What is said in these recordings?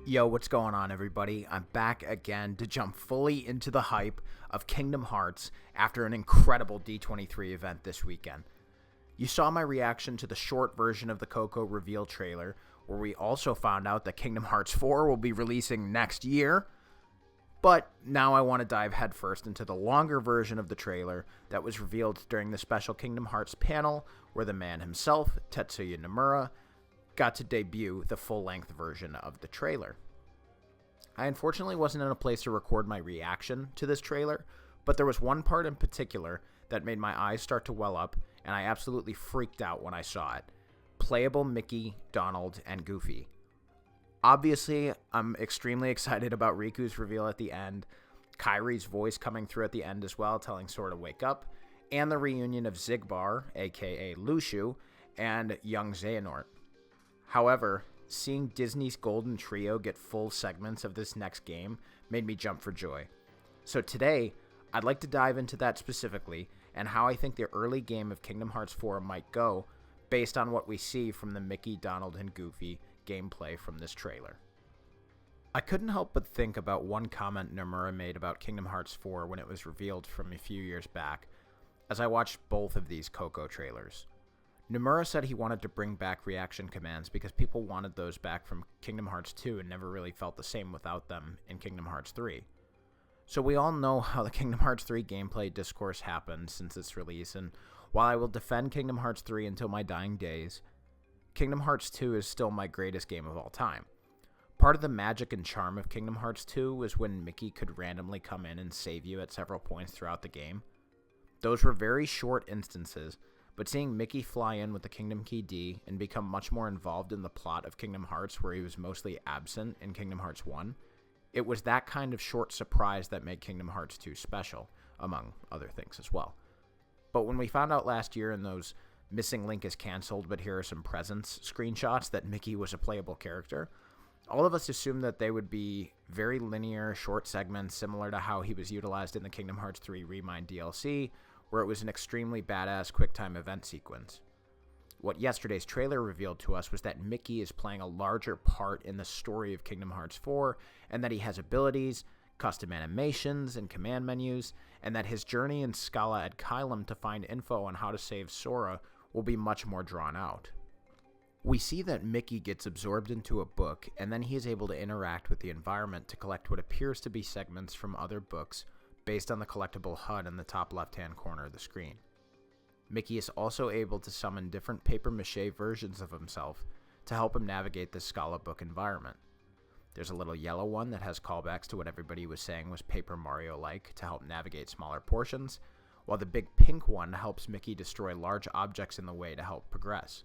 Yo, what's going on, everybody? I'm back again to jump fully into the hype of Kingdom Hearts after an incredible D23 event this weekend. You saw my reaction to the short version of the Coco reveal trailer, where we also found out that Kingdom Hearts 4 will be releasing next year. But now I want to dive headfirst into the longer version of the trailer that was revealed during the special Kingdom Hearts panel, where the man himself, Tetsuya Nomura, got to debut the full-length version of the trailer. I unfortunately wasn't in a place to record my reaction to this trailer, but there was one part in particular that made my eyes start to well up, and I absolutely freaked out when I saw it. Playable Mickey, Donald, and Goofy. Obviously, I'm extremely excited about Riku's reveal at the end, Kairi's voice coming through at the end as well, telling Sora to wake up, and the reunion of Xigbar, aka Lushu, and young Xehanort. However, seeing Disney's Golden Trio get full segments of this next game made me jump for joy. So today, I'd like to dive into that specifically and how I think the early game of Kingdom Hearts 4 might go based on what we see from the Mickey, Donald, and Goofy gameplay from this trailer. I couldn't help but think about one comment Nomura made about Kingdom Hearts 4 when it was revealed from a few years back, as I watched both of these Coco trailers. Nomura said he wanted to bring back reaction commands because people wanted those back from Kingdom Hearts 2 and never really felt the same without them in Kingdom Hearts 3. So we all know how the Kingdom Hearts 3 gameplay discourse happened since its release, and while I will defend Kingdom Hearts 3 until my dying days, Kingdom Hearts 2 is still my greatest game of all time. Part of the magic and charm of Kingdom Hearts 2 was when Mickey could randomly come in and save you at several points throughout the game. Those were very short instances, but seeing Mickey fly in with the Kingdom Key D and become much more involved in the plot of Kingdom Hearts where he was mostly absent in Kingdom Hearts 1, it was that kind of short surprise that made Kingdom Hearts 2 special, among other things as well. But when we found out last year in those Missing Link is cancelled but here are some presents screenshots that Mickey was a playable character, all of us assumed that they would be very linear, short segments similar to how he was utilized in the Kingdom Hearts 3 Remind DLC, where it was an extremely badass QuickTime event sequence. What yesterday's trailer revealed to us was that Mickey is playing a larger part in the story of Kingdom Hearts 4, and that he has abilities, custom animations, and command menus, and that his journey in Scala at Caelum to find info on how to save Sora will be much more drawn out. We see that Mickey gets absorbed into a book, and then he is able to interact with the environment to collect what appears to be segments from other books based on the collectible HUD in the top left-hand corner of the screen. Mickey is also able to summon different papier-mâché versions of himself to help him navigate the Scala book environment. There's a little yellow one that has callbacks to what everybody was saying was Paper Mario-like to help navigate smaller portions, while the big pink one helps Mickey destroy large objects in the way to help progress.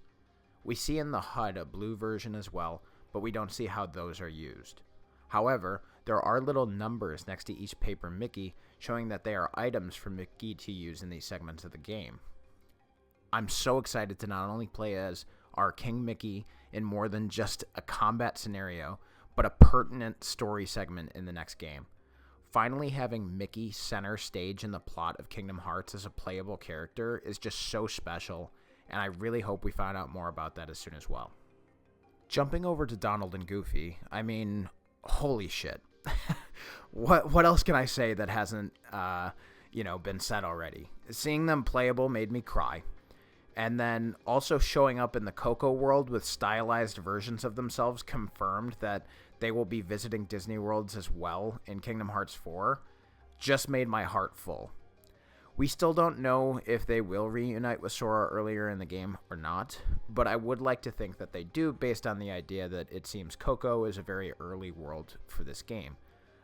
We see in the HUD a blue version as well, but we don't see how those are used. However, there are little numbers next to each paper Mickey showing that they are items for Mickey to use in these segments of the game. I'm so excited to not only play as our King Mickey in more than just a combat scenario, but a pertinent story segment in the next game. Finally having Mickey center stage in the plot of Kingdom Hearts as a playable character is just so special, and I really hope we find out more about that as soon as well. Jumping over to Donald and Goofy, I mean, holy shit. What else can I say that hasn't, been said already? Seeing them playable made me cry. And then also showing up in the Coco world with stylized versions of themselves confirmed that they will be visiting Disney Worlds as well in Kingdom Hearts 4 just made my heart full. We still don't know if they will reunite with Sora earlier in the game or not, but I would like to think that they do based on the idea that it seems Coco is a very early world for this game.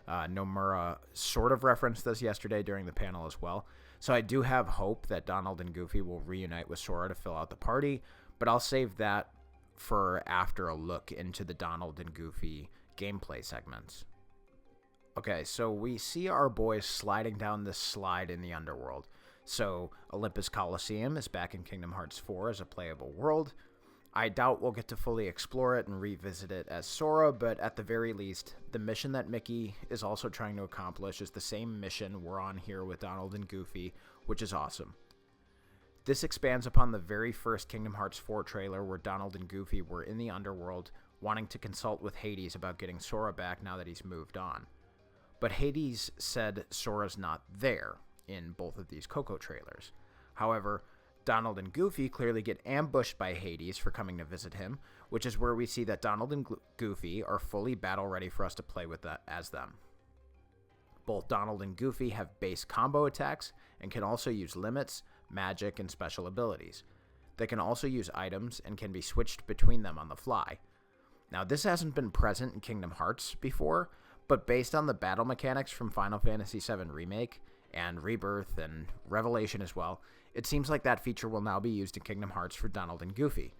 Nomura sort of referenced this yesterday during the panel as well, so I do have hope that Donald and Goofy will reunite with Sora to fill out the party, but I'll save that for after a look into the Donald and Goofy gameplay segments. Okay, so we see our boys sliding down this slide in the underworld. So Olympus Coliseum is back in Kingdom Hearts 4 as a playable world. I doubt we'll get to fully explore it and revisit it as Sora, but at the very least, the mission that Mickey is also trying to accomplish is the same mission we're on here with Donald and Goofy, which is awesome. This expands upon the very first Kingdom Hearts 4 trailer where Donald and Goofy were in the underworld wanting to consult with Hades about getting Sora back now that he's moved on. But Hades said Sora's not there in both of these Coco trailers. However, Donald and Goofy clearly get ambushed by Hades for coming to visit him, which is where we see that Donald and Goofy are fully battle ready for us to play with as them. Both Donald and Goofy have base combo attacks and can also use limits, magic, and special abilities. They can also use items and can be switched between them on the fly. Now, this hasn't been present in Kingdom Hearts before, but based on the battle mechanics from Final Fantasy VII Remake and Rebirth and Revelation as well, it seems like that feature will now be used in Kingdom Hearts for Donald and Goofy.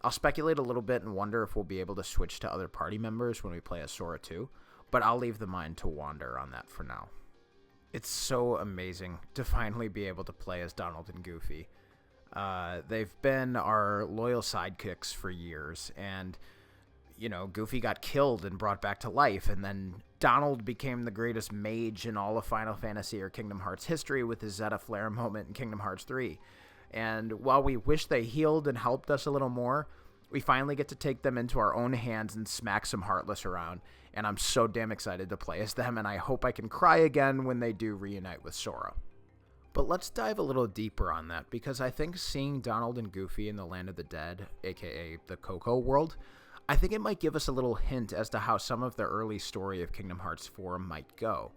I'll speculate a little bit and wonder if we'll be able to switch to other party members when we play as Sora too, but I'll leave the mind to wander on that for now. It's so amazing to finally be able to play as Donald and Goofy. They've been our loyal sidekicks for years, and Goofy got killed and brought back to life, and then Donald became the greatest mage in all of Final Fantasy or Kingdom Hearts history with his Zeta Flare moment in Kingdom Hearts 3. And while we wish they healed and helped us a little more, we finally get to take them into our own hands and smack some Heartless around, and I'm so damn excited to play as them, and I hope I can cry again when they do reunite with Sora. But let's dive a little deeper on that, because I think seeing Donald and Goofy in the Land of the Dead, aka the Coco world, I think it might give us a little hint as to how some of the early story of Kingdom Hearts 4 might go.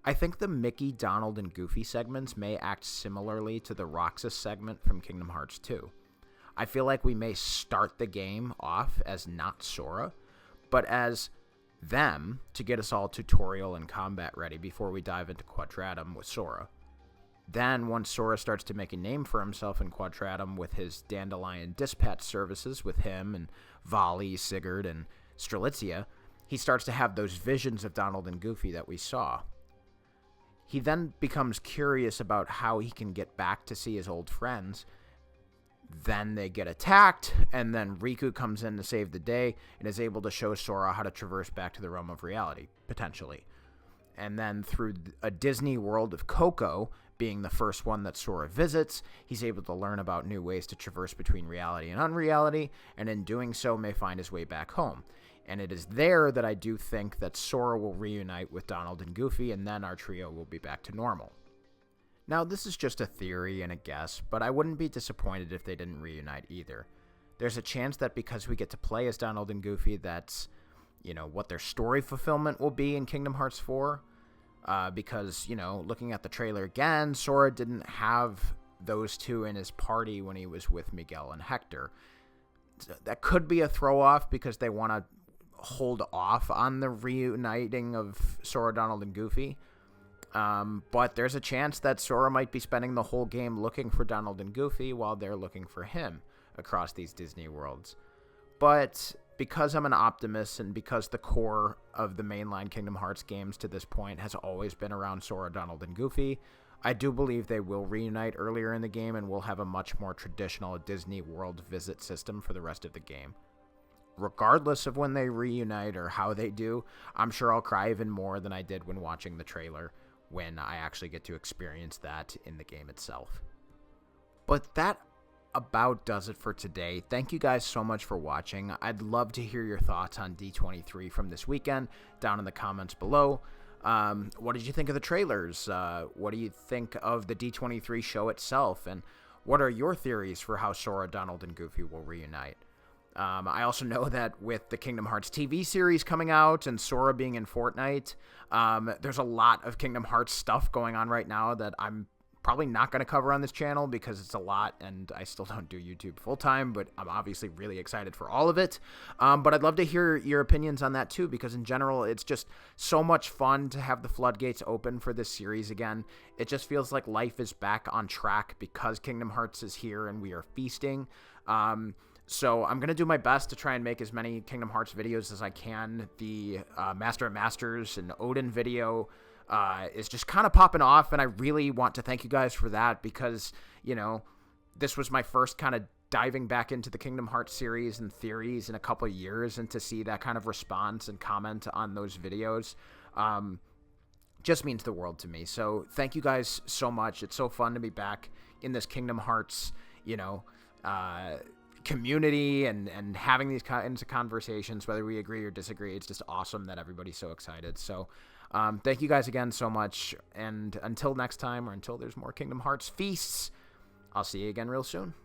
I think the Mickey, Donald, and Goofy segments may act similarly to the Roxas segment from Kingdom Hearts 2. I feel like we may start the game off as not Sora, but as them to get us all tutorial and combat ready before we dive into Quadratum with Sora. Then, once Sora starts to make a name for himself in Quadratum with his Dandelion dispatch services with him and Volley, Sigurd, and Strelitzia, he starts to have those visions of Donald and Goofy that we saw. He then becomes curious about how he can get back to see his old friends. Then they get attacked, and then Riku comes in to save the day and is able to show Sora how to traverse back to the realm of reality, potentially. And then through a Disney world of Coco, being the first one that Sora visits, he's able to learn about new ways to traverse between reality and unreality, and in doing so may find his way back home. And it is there that I do think that Sora will reunite with Donald and Goofy, and then our trio will be back to normal. Now, this is just a theory and a guess, but I wouldn't be disappointed if they didn't reunite either. There's a chance that because we get to play as Donald and Goofy, that's, what their story fulfillment will be in Kingdom Hearts 4. Because, looking at the trailer again, Sora didn't have those two in his party when he was with Miguel and Hector. That could be a throw-off because they want to hold off on the reuniting of Sora, Donald, and Goofy. But there's a chance that Sora might be spending the whole game looking for Donald and Goofy while they're looking for him across these Disney worlds. But because I'm an optimist and because the core of the mainline Kingdom Hearts games to this point has always been around Sora, Donald, and Goofy, I do believe they will reunite earlier in the game and will have a much more traditional Disney World visit system for the rest of the game. Regardless of when they reunite or how they do, I'm sure I'll cry even more than I did when watching the trailer when I actually get to experience that in the game itself. But that about does it for today. Thank you guys so much for watching. I'd love to hear your thoughts on D23 from this weekend down in the comments below. What did you think of the trailers? What do you think of the D23 show itself? And what are your theories for how Sora, Donald, and Goofy will reunite? I also know that with the Kingdom Hearts TV series coming out and Sora being in Fortnite, there's a lot of Kingdom Hearts stuff going on right now that I'm probably not going to cover on this channel because it's a lot and I still don't do YouTube full-time, but I'm obviously really excited for all of it. But I'd love to hear your opinions on that too, because in general, it's just so much fun to have the floodgates open for this series again. It just feels like life is back on track because Kingdom Hearts is here and we are feasting. So I'm going to do my best to try and make as many Kingdom Hearts videos as I can. The Master of Masters and Odin video is just kind of popping off, and I really want to thank you guys for that because, this was my first kind of diving back into the Kingdom Hearts series and theories in a couple of years, and to see that kind of response and comment on those videos just means the world to me. So thank you guys so much. It's so fun to be back in this Kingdom Hearts, community and having these kinds of conversations, whether we agree or disagree. It's just awesome that everybody's so excited. So thank you guys again so much. And until next time, or until there's more Kingdom Hearts feasts, I'll see you again real soon.